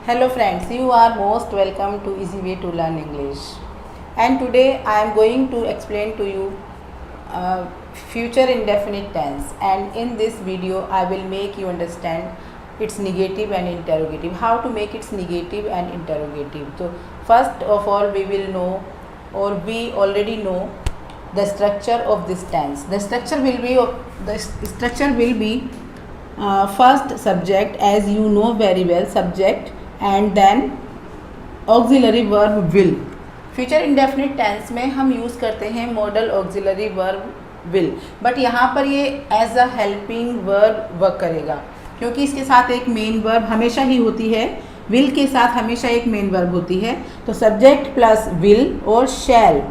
Hello friends, you are most welcome to Easy Way to Learn English. And today I am going to explain to you future indefinite tense, and in this video I will make you understand its negative and interrogative, how to make its negative and interrogative. So first of all we will know, or we already know, the structure of this tense. The structure will be first subject, as you know very well, subject, and then auxiliary verb will. Future indefinite tense में हम use करते हैं modal auxiliary verb will, but यहाँ पर ये as a helping verb work करेगा, क्योंकि इसके साथ एक मेन वर्ब हमेशा ही होती है। विल के साथ हमेशा एक मेन वर्ब होती है, तो सब्जेक्ट प्लस विल और शैल।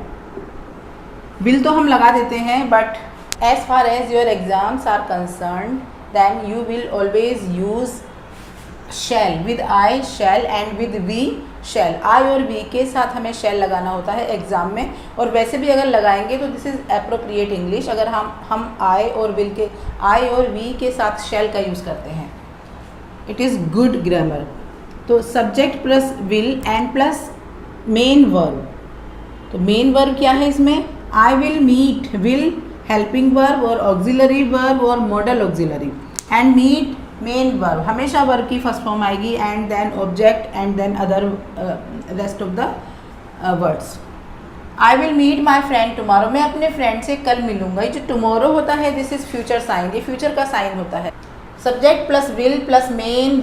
विल तो हम लगा देते हैं, but as far as your exams are concern then you will always use shall with I shall and with we shall. I और वी के साथ हमें शैल लगाना होता है एग्ज़ाम में, और वैसे भी अगर लगाएंगे तो दिस इज़ अप्रोप्रिएट इंग्लिश। अगर हम आई और विल के आई और वी के साथ शैल का यूज़ करते हैं, इट इज़ गुड ग्रामर। तो subject plus will and plus main verb. तो मेन वर्ब क्या है इसमें? I will meet, will helping verb और ऑक्सिलरी वर्ब और modal auxiliary, and meet main verb. हमेशा वर्ब की फर्स्ट फॉर्म आएगी, and then object and then other rest of the words. I will meet my friend tomorrow, मैं अपने friend से कल मिलूंगा। ये जो टुमारो होता है दिस इज फ्यूचर साइन, ये फ्यूचर का साइन होता है। Subject plus will plus main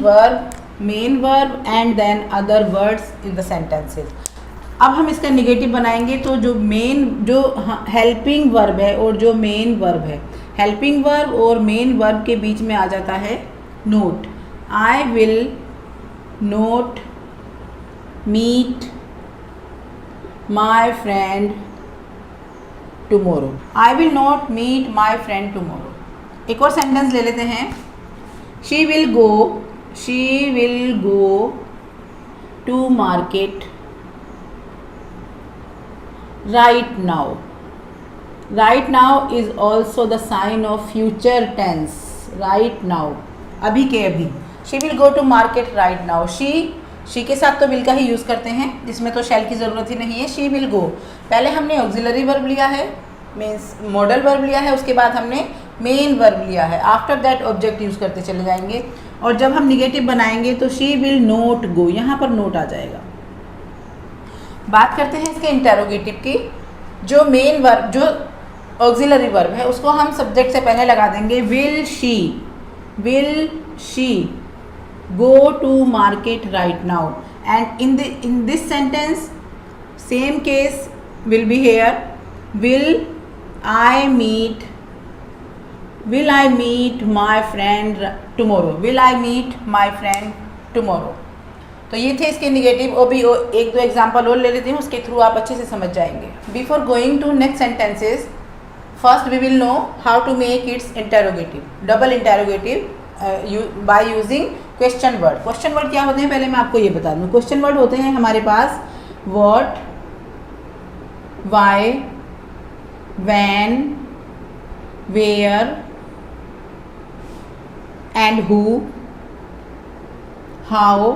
verb and then other words in the sentences. अब हम इसका निगेटिव बनाएंगे, तो जो हेल्पिंग वर्ब है और जो मेन वर्ब है, हेल्पिंग वर्ब और मेन वर्ब के बीच में आ जाता है not. I will not meet my friend tomorrow. I will not meet my friend tomorrow. एक और सेंटेंस ले लेते हैं। She will go to market right now. Right now is also the sign of future tense. Right now, अभी के अभी। She will go to market right now. She के साथ तो विल का ही यूज़ करते हैं, जिसमें तो शैल की ज़रूरत ही नहीं है। शी विल गो, पहले हमने ऑक्सिलरी वर्ब लिया है, मीन्स मॉडल वर्ब लिया है, उसके बाद हमने मेन वर्ब लिया है। आफ्टर दैट ऑब्जेक्ट यूज़ करते चले जाएंगे, और जब हम निगेटिव बनाएंगे तो शी विल नोट गो, यहाँ पर नोट आ जाएगा। बात करते हैं इसके इंटेरोगेटिव की। जो मेन वर्ब, जो ऑक्सिलरी वर्ब है, उसको हम सब्जेक्ट से पहले लगा देंगे। Will she go to market right now, and in this sentence same case will be here. Will I meet my friend tomorrow. Will I meet my friend tomorrow. तो ये थे इसके निगेटिव। और भी एक दो एग्जांपल और ले लेती हूँ, उसके थ्रू आप अच्छे से समझ जाएंगे। Before going to next sentences, first we will know how to make its interrogative, double interrogative by using question word. Question word क्या होते हैं पहले मैं आपको ये बता दूँ। क्वेश्चन वर्ड होते हैं हमारे पास what, why, when, where and who, how,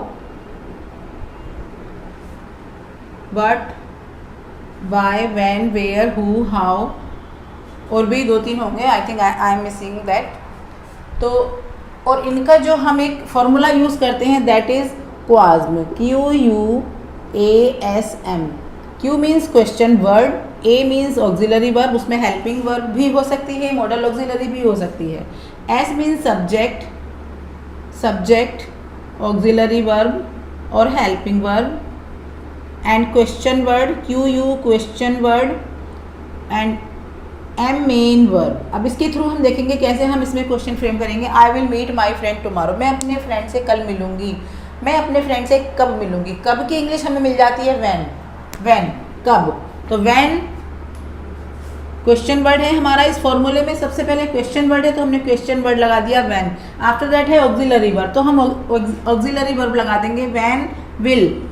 but, why, when, where, who, how, और भी दो तीन होंगे, I think I am missing that. तो और इनका जो हम एक फॉर्मूला यूज़ करते हैं that is QUASM, QUASM। Q means question word, A means auxiliary verb, उसमें हेल्पिंग वर्ब भी हो सकती है, मॉडल ऑक्सिलरी भी हो सकती है। S means subject, auxiliary verb और helping verb, and question word, QU question word, and M main verb. अब इसके थ्रू हम देखेंगे कैसे हम इसमें क्वेश्चन फ्रेम करेंगे। I will meet my friend tomorrow, मैं अपने फ्रेंड से कल मिलूंगी। मैं अपने फ्रेंड से कब मिलूंगी? कब की इंग्लिश हमें मिल जाती है व्हेन, कब। तो व्हेन क्वेश्चन वर्ड है हमारा इस फॉर्मूले में। सबसे पहले क्वेश्चन वर्ड है तो हमने क्वेश्चन वर्ड लगा दिया व्हेन। आफ्टर दैट है ऑक्सिलरी वर्ब, तो हम ऑक्सिलरी वर्ब लगा देंगे when will.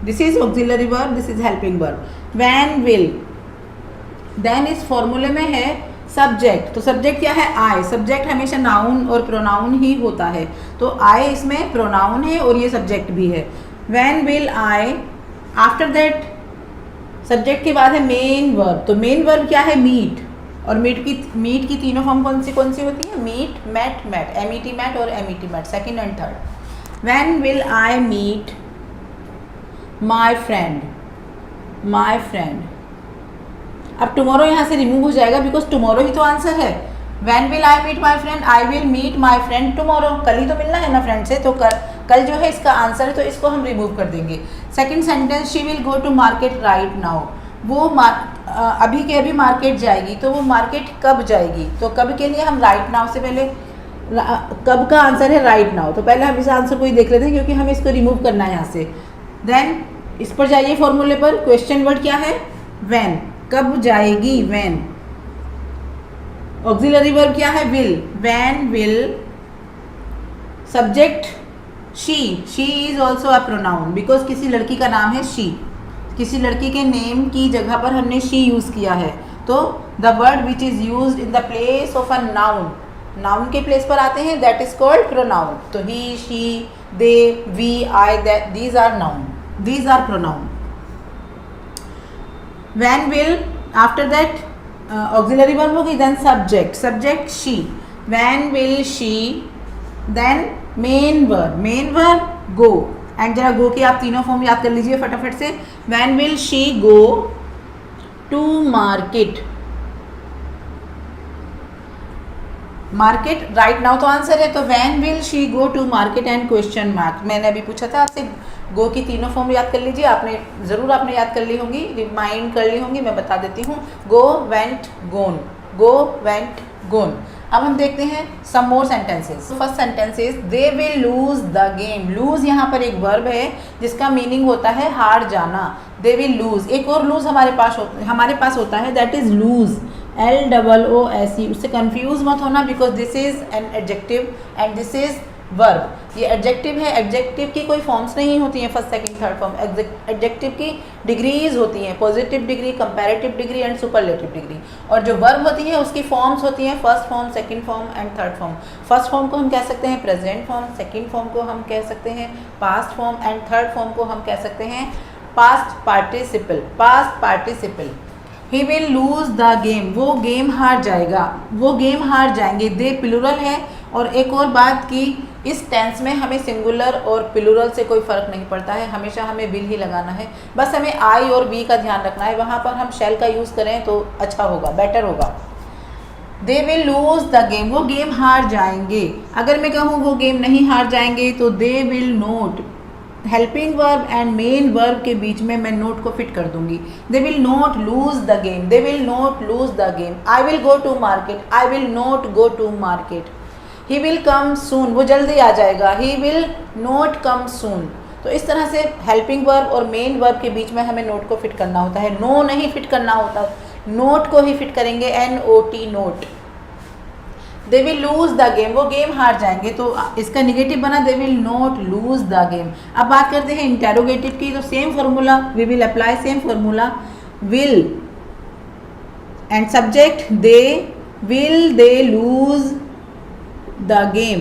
This is auxiliary verb, this is helping verb. When will. Then इस फॉर्मूले में है सब्जेक्ट, तो सब्जेक्ट क्या है? आई। सब्जेक्ट हमेशा नाउन और प्रोनाउन ही होता है, तो आई इसमें प्रोनाउन है और ये सब्जेक्ट भी है। When will I, after that subject के बाद है मेन वर्ब, तो मेन वर्ब क्या है? मीट। और मीट की तीनों फॉर्म कौन सी होती है? Meet, met, met, MET met और MET met, second and third. When will I meet my friend, my friend. अब टुमारो यहाँ से रिमूव हो जाएगा बिकॉज टुमारो ही तो आंसर है। When will I meet my friend, I will meet my friend tomorrow. कल ही तो मिलना है ना फ्रेंड से, तो कल जो है इसका आंसर है, तो इसको हम रिमूव कर देंगे। Second sentence, she will go to market right now. वो अभी के अभी मार्केट जाएगी, तो वो मार्केट कब जाएगी? तो कब के लिए हम राइट नाउ से पहले, कब का आंसर है राइट नाउ, तो पहले हम इस आंसर को ही देख लेते हैं क्योंकि हमें इसको रिमूव करना है यहाँ से। देन इस पर जाइए फॉर्मूले पर। क्वेश्चन वर्ड क्या है? व्हेन, कब जाएगी? व्हेन। ऑक्सिलरी वर्ब क्या है? Will. When will. Subject she, she is also a pronoun because किसी लड़की का नाम है शी, किसी लड़की के नेम की जगह पर हमने शी यूज़ किया है, तो the word which is used in the place of a noun, noun के प्लेस पर आते हैं, दैट इज कॉल्ड प्रोनाउन। तो he, she, they, we, I, that, these are noun, these are pronoun. When will, after that auxiliary verb होगी, then subject, subject she. When will she, then main verb go. And जरा go के आप तीनों form याद कर लीजिए फटाफट से। When will she go to market, market right now तो आंसर है, तो when will she go to market and question mark. मैंने अभी पूछा था आपसे, गो की तीनों फॉर्म याद कर लीजिए, आपने याद कर ली होंगी, रिमाइंड कर ली होंगी, मैं बता देती हूँ। Go, went, gone, go, went, gone. अब हम देखते हैं some more sentences. First sentence is they will lose the game. Lose यहाँ पर एक वर्ब है जिसका मीनिंग होता है हार जाना। दे विल लूज। एक और लूज हमारे पास होता है, दैट इज लूज, LOOSE। उससे कंफ्यूज मत होना because this is an adjective and this is verb. ये एडजेक्टिव है, एडजेक्टिव की कोई फॉर्म्स नहीं होती हैं first second third form. Adjective की डिग्रीज होती हैं, positive degree, comparative degree and superlative degree. और जो वर्ब होती है उसकी फॉर्म्स होती हैं first form, second form and third form. First form को हम कह सकते हैं प्रेजेंट फॉर्म, सेकंड फॉर्म को हम कह सकते हैं past form and third form को हम कह सकते हैं past participle, past participle. He will lose the game, वो गेम हार जाएगा, वो गेम हार जाएंगे। दे प्लूरल है। और एक और बात कि इस टेंस में हमें सिंगुलर और प्लूरल से कोई फ़र्क नहीं पड़ता है, हमेशा हमें विल ही लगाना है। बस हमें आई और वी का ध्यान रखना है, वहाँ पर हम शैल का यूज़ करें तो अच्छा होगा, बेटर होगा। दे विल लूज द गेम, वो गेम हार जाएंगे। अगर मैं कहूँ वो गेम नहीं हार जाएंगे तो they will not, helping verb and main verb के बीच में मैं नोट को फिट कर दूंगी। They will not lose the game, they will not lose the game. I will go to market, I will not go to market. He will come soon, वो जल्दी आ जाएगा, ही विल नॉट कम सून। तो इस तरह से helping verb और main verb के बीच में हमें नोट को फिट करना होता है, नो नहीं फिट करना होता, नोट को ही फिट करेंगे, NOT not. They will lose the game, वो गेम हार जाएंगे, तो इसका निगेटिव बना they will not lose the game. अब बात करते हैं इंटेरोगेटिव की, तो same formula we will apply, same formula will and subject they, will they lose the game.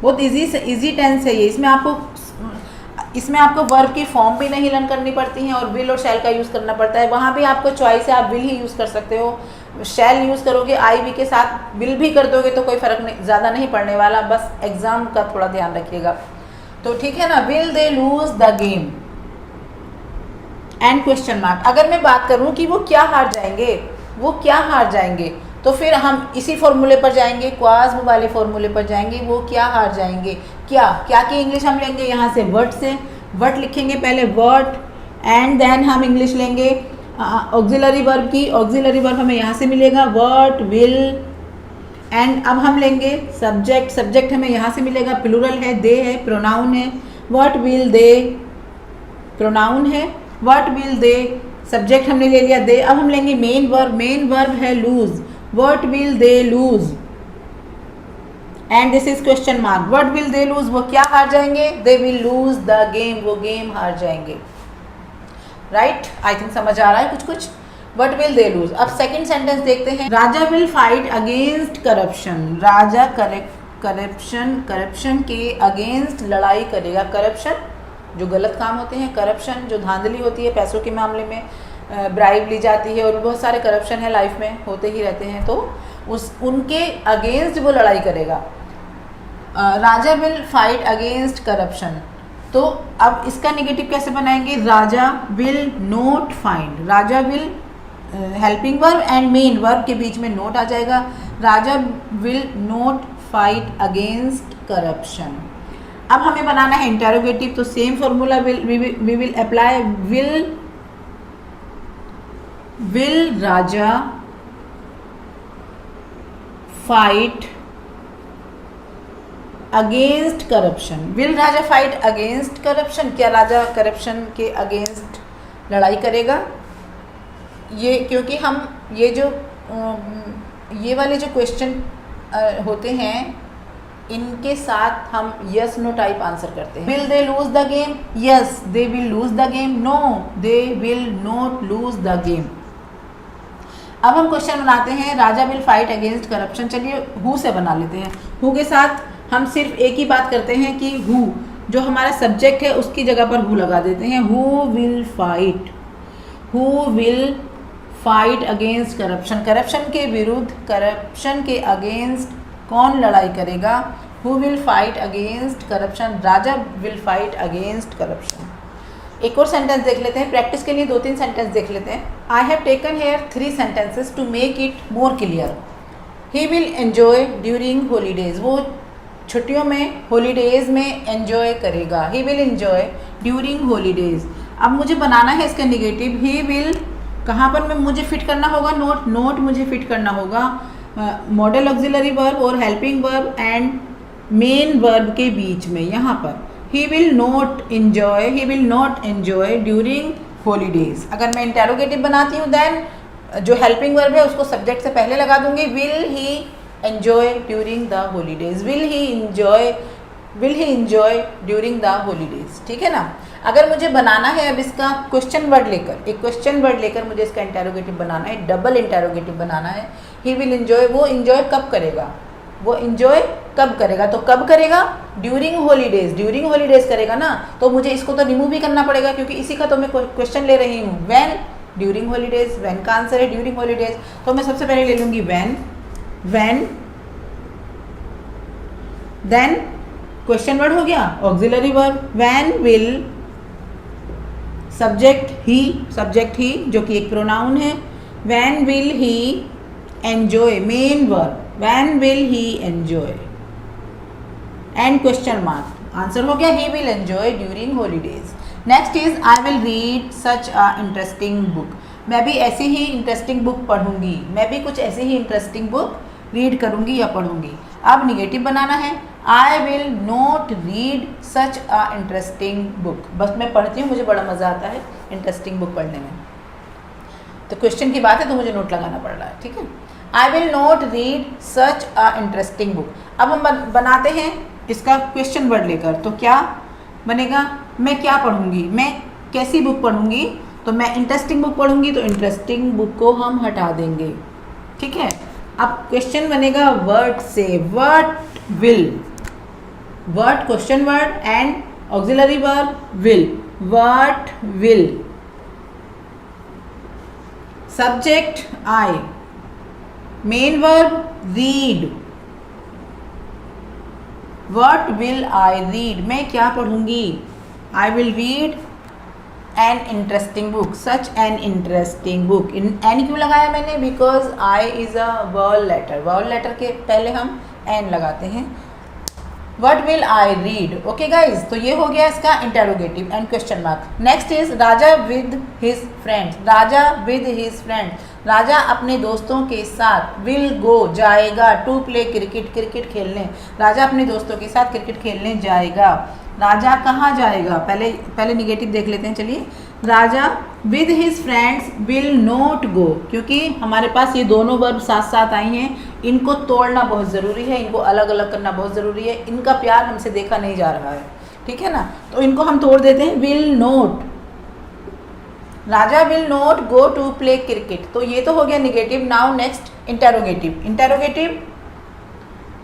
बहुत इजी टेंस है ये, इसमें आपको वर्ब की फॉर्म भी नहीं लर्न करनी पड़ती है और विल और शैल का यूज़ करना पड़ता है। वहाँ भी आपको चॉइस है, आप विल ही यूज़ कर सकते हो, शैल यूज़ करोगे, आई वी के साथ विल भी कर दोगे तो कोई फ़र्क नहीं, ज़्यादा नहीं पड़ने वाला, बस एग्ज़ाम का थोड़ा ध्यान रखिएगा। तो ठीक है ना, will they lose the game and question mark. अगर मैं बात करूँ कि वो क्या हार जाएंगे, वो क्या हार जाएंगे, तो फिर हम इसी फॉर्मूले पर जाएंगे, क्वाज वाले फॉर्मूले पर जाएंगे। वो क्या हार जाएंगे, क्या की इंग्लिश हम लेंगे यहाँ से वर्ड से, वर्ड लिखेंगे पहले वर्ड एंड देन हम इंग्लिश लेंगे ऑक्सिलरी वर्ब की। ऑक्सिलरी वर्ब हमें यहाँ से मिलेगा वर्ड, विल एंड अब हम लेंगे सब्जेक्ट, सब्जेक्ट हमें यहाँ से मिलेगा, प्लूरल है, दे है, प्रोनाउन है, व्हाट विल दे, प्रोनाउन है, व्हाट विल दे, सब्जेक्ट हमने ले लिया दे। अब हम लेंगे मेन वर्ब है lose, what will they lose and this is question mark. What will they lose, वो क्या हार जाएंगे, they will lose the game, वो गेम हार जाएंगे। राइट, आई थिंक समझ आ रहा है कुछ। What will they lose. अब सेकंड सेंटेंस देखते हैं, Raja will fight against corruption. Raja corruption के अगेंस्ट लड़ाई करेगा। करप्शन जो गलत काम होते हैं, करप्शन जो धांधली होती है पैसों के मामले में, ब्राइब ली जाती है और बहुत सारे करप्शन है लाइफ में, होते ही रहते हैं, तो उनके अगेंस्ट वो लड़ाई करेगा। Raja will fight against corruption. तो अब इसका नेगेटिव कैसे बनाएंगे, Raja will not find. Raja will helping verb and main verb के बीच में नोट आ जाएगा। Raja will not fight against corruption. अब हमें बनाना है इंटेरोगेटिव, तो same formula we will apply. Will Raja fight against corruption. Will Raja fight against corruption. क्या राजा करप्शन के अगेंस्ट लड़ाई करेगा? ये क्योंकि हम ये वाले जो क्वेश्चन होते हैं इनके साथ हम यस नो टाइप आंसर करते हैं। Will they lose the game? Yes they will lose the game. No they will not lose the game. अब हम क्वेश्चन बनाते हैं, Raja will fight against corruption. चलिए हु से बना लेते हैं। हु के साथ हम सिर्फ एक ही बात करते हैं कि हु जो हमारा सब्जेक्ट है उसकी जगह पर हु लगा देते हैं। Who will fight against corruption. Corruption के विरुद्ध, करप्शन के अगेंस्ट कौन लड़ाई करेगा? Who will fight against corruption. Raja will fight against corruption. एक और सेंटेंस देख लेते हैं, प्रैक्टिस के लिए 2-3 सेंटेंस देख लेते हैं। I have taken here 3 sentences to make it more clear. He will enjoy during holidays. वो छुट्टियों में, हॉलीडेज में एंजॉय करेगा। He will enjoy during holidays. अब मुझे बनाना है इसका नेगेटिव। ही विल कहाँ पर मुझे फिट करना होगा? नोट मुझे फिट करना होगा मॉडल ऑक्सिलरी वर्ब और helping verb and main verb के बीच में, यहाँ पर। ही will not enjoy during holidays. अगर मैं इंटेरोगेटिव बनाती हूँ देन जो हेल्पिंग वर्ब है उसको सब्जेक्ट से पहले लगा दूंगी। Will he enjoy during the holidays. Will he enjoy during the holidays. ठीक है ना। अगर मुझे बनाना है अब इसका क्वेश्चन वर्ड लेकर, एक क्वेश्चन वर्ड लेकर मुझे इसका इंटेरोगेटिव बनाना है, डबल इंटेरोगेटिव बनाना है। ही विल एंजॉय, वो एंजॉय कब करेगा? तो कब करेगा? ड्यूरिंग हॉलीडेज करेगा ना। तो मुझे इसको तो रिमूव भी करना पड़ेगा क्योंकि इसी का तो मैं क्वेश्चन ले रही हूँ। When, during holidays. व्हेन का आंसर है ड्यूरिंग हॉलीडेज, तो मैं सबसे पहले ले लूँगी व्हेन। देन क्वेश्चन वर्ड हो गया, auxiliary verb. When will, subject he जो कि एक प्रोनाउन है। When will he enjoy, main verb. When will he enjoy and question mark. Answer हो गया he will enjoy during holidays. Next is I will read such a interesting book. मैं भी ऐसी ही interesting book पढ़ूंगी। मैं भी कुछ ऐसी ही इंटरेस्टिंग बुक रीड करूंगी या पढ़ूंगी। अब निगेटिव बनाना है। आई will not read such a interesting book. बस मैं पढ़ती हूँ, मुझे बड़ा मज़ा आता है इंटरेस्टिंग बुक पढ़ने में। तो क्वेश्चन की बात है तो मुझे नोट लगाना पड़ रहा है। ठीक है। आई will not read such a interesting book. अब हम बनाते हैं इसका क्वेश्चन वर्ड लेकर। तो क्या बनेगा? मैं क्या पढ़ूंगी, मैं कैसी बुक पढ़ूंगी? तो मैं इंटरेस्टिंग बुक पढ़ूंगी, तो इंटरेस्टिंग बुक को हम हटा देंगे। ठीक है। अब क्वेश्चन बनेगा वर्ड से। Word question word and auxiliary verb will. What will, subject I, main verb read. What will I read, मैं क्या पढ़ूंगी? I will read an interesting book, such an interesting book. An क्यों लगाया मैंने? Because I is a word letter. Word letter के पहले हम an लगाते हैं। What will I read. Okay guys, तो ये हो गया इसका interrogative and question mark. Next is Raja with his friends. Raja with his friends, Raja अपने दोस्तों के साथ। विल गो, जाएगा। टू प्ले क्रिकेट, क्रिकेट खेलने। राजा अपने दोस्तों के साथ क्रिकेट खेलने जाएगा। राजा कहाँ जाएगा? पहले निगेटिव देख लेते हैं। चलिए, Raja with his friends will not go. क्योंकि हमारे पास ये दोनों वर्ब साथ साथ आई हैं, इनको तोड़ना बहुत ज़रूरी है, इनको अलग अलग करना बहुत ज़रूरी है। इनका प्यार हमसे देखा नहीं जा रहा है। ठीक है ना। तो इनको हम तोड़ देते हैं। Will not, Raja will not go to play cricket, तो ये तो हो गया negative. Now next interrogative. Interrogative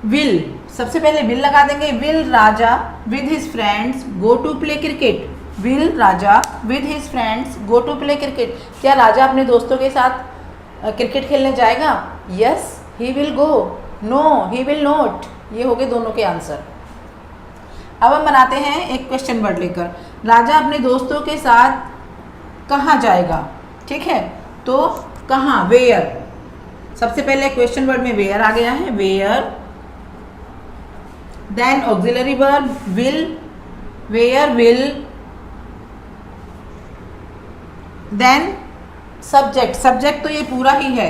will, सबसे पहले विल लगा देंगे. Will Raja with his friends go to play cricket. Will Raja with his friends go to play cricket. क्या राजा अपने दोस्तों के साथ क्रिकेट खेलने जाएगा? Yes he will go. No he will not. ये हो गए दोनों के आंसर. अब हम बनाते हैं एक क्वेश्चन वर्ड लेकर. राजा अपने दोस्तों के साथ कहाँ जाएगा? ठीक है, तो कहाँ, वेयर. सबसे पहले क्वेश्चन वर्ड में वेयर आ गया है, where. Then auxiliary verb will, where will. Then subject. Subject तो ये पूरा ही है,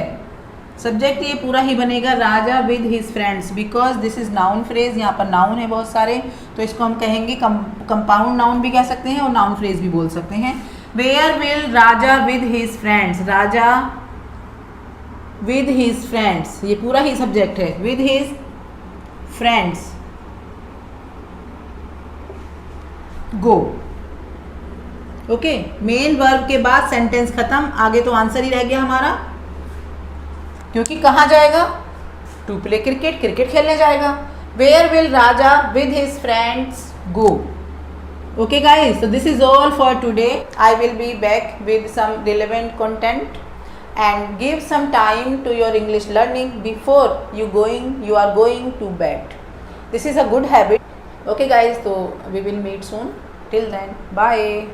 सब्जेक्ट ये पूरा ही बनेगा Raja with his friends, because this is noun phrase. यहाँ पर नाउन है बहुत सारे, तो इसको हम कहेंगे कंपाउंड नाउन भी कह सकते हैं और नाउन फ्रेज भी बोल सकते हैं. Where will Raja with his friends, Raja with his friends, ये पूरा ही सब्जेक्ट है. With his friends go. Okay, main verb के बाद सेंटेंस खत्म. आगे तो आंसर ही रह गया हमारा, क्योंकि कहाँ जाएगा? टू प्ले क्रिकेट, क्रिकेट खेलने जाएगा. Where will Raja with his friends go. Okay guys, so this is all for today. I will be back with some relevant content and give some time to your English learning before you are going to bed. This is a good habit. Okay guys, so we will meet soon. Till then, bye.